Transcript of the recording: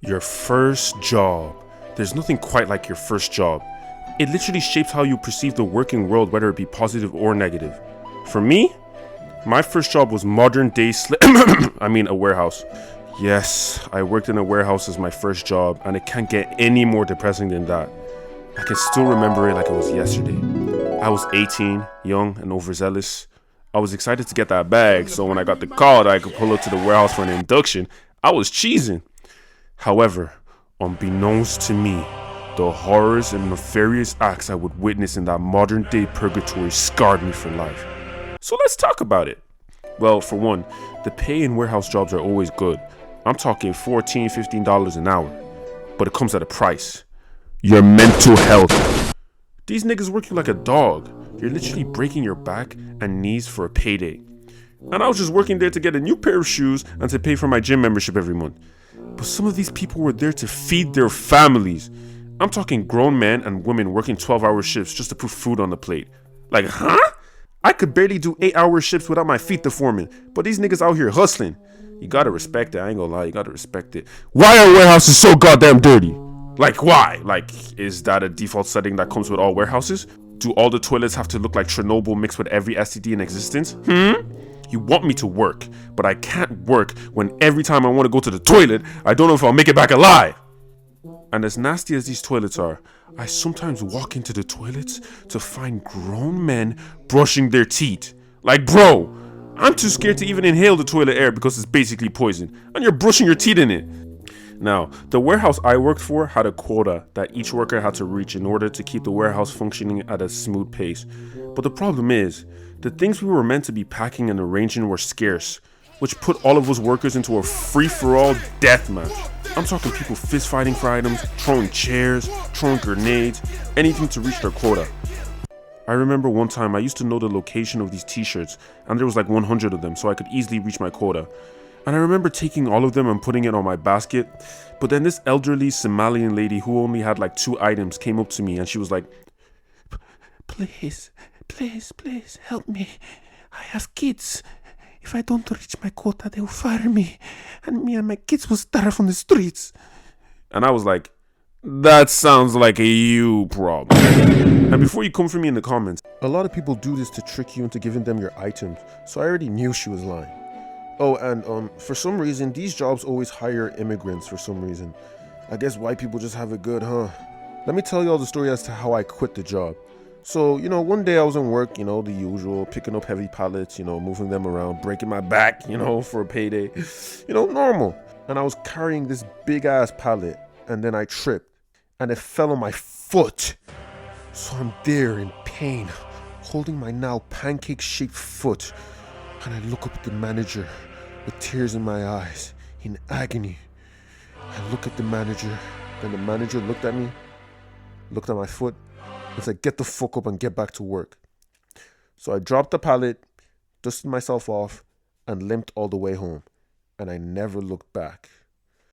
Your first job. There's nothing quite like your first job. It literally shapes how you perceive the working world, whether it be positive or negative. For me, my first job was modern day a warehouse. Yes, I worked in a warehouse as my first job, and it can't get any more depressing than that. I can still remember it like it was yesterday. I was 18, young and overzealous. I was excited to get that bag, so when I got the call that I could pull up to the warehouse for an induction, I was cheesing. However, unbeknownst to me, the horrors and nefarious acts I would witness in that modern day purgatory scarred me for life. So let's talk about it. Well, for one, the pay in warehouse jobs are always good. I'm talking $14, $15 an hour. But it comes at a price. Your mental health. These niggas work you like a dog. You're literally breaking your back and knees for a payday. And I was just working there to get a new pair of shoes and to pay for my gym membership every month. But some of these people were there to feed their families. I'm talking grown men and women working 12-hour shifts just to put food on the plate. Like, huh? I could barely do 8-hour shifts without my feet deforming, but these niggas out here hustling. You gotta respect it, I ain't gonna lie, you gotta respect it. Why are warehouses so goddamn dirty? Like, why? Like, is that a default setting that comes with all warehouses? Do all the toilets have to look like Chernobyl mixed with every STD in existence? You want me to work, but I can't work when every time I want to go to the toilet, I don't know if I'll make it back alive. And as nasty as these toilets are, I sometimes walk into the toilets to find grown men brushing their teeth. Like, bro, I'm too scared to even inhale the toilet air because it's basically poison, and you're brushing your teeth in it. Now, the warehouse I worked for had a quota that each worker had to reach in order to keep the warehouse functioning at a smooth pace. But the problem is, the things we were meant to be packing and arranging were scarce, which put all of us workers into a free-for-all death match. I'm talking people fist fighting for items, throwing chairs, throwing grenades, anything to reach their quota. I remember one time I used to know the location of these t-shirts, and there was like 100 of them, so I could easily reach my quota. And I remember taking all of them and putting it on my basket, but then this elderly Somalian lady who only had like 2 items came up to me and she was like, Please, help me. I have kids. If I don't reach my quota, they will fire me, and me and my kids will starve on the streets. And I was like, that sounds like a you problem. And before you come for me in the comments, a lot of people do this to trick you into giving them your items, so I already knew she was lying. Oh, and for some reason, these jobs always hire immigrants for some reason. I guess white people just have it good, huh? Let me tell you all the story as to how I quit the job. So, one day I was in work, the usual, picking up heavy pallets, moving them around, breaking my back, for a payday, normal. And I was carrying this big ass pallet, and then I tripped, and it fell on my foot. So I'm there in pain, holding my now pancake-shaped foot, and I look up at the manager with tears in my eyes, in agony. I look at the manager, then the manager looked at me, looked at my foot, and said, get the fuck up and get back to work. So I dropped the pallet, dusted myself off, and limped all the way home. And I never looked back.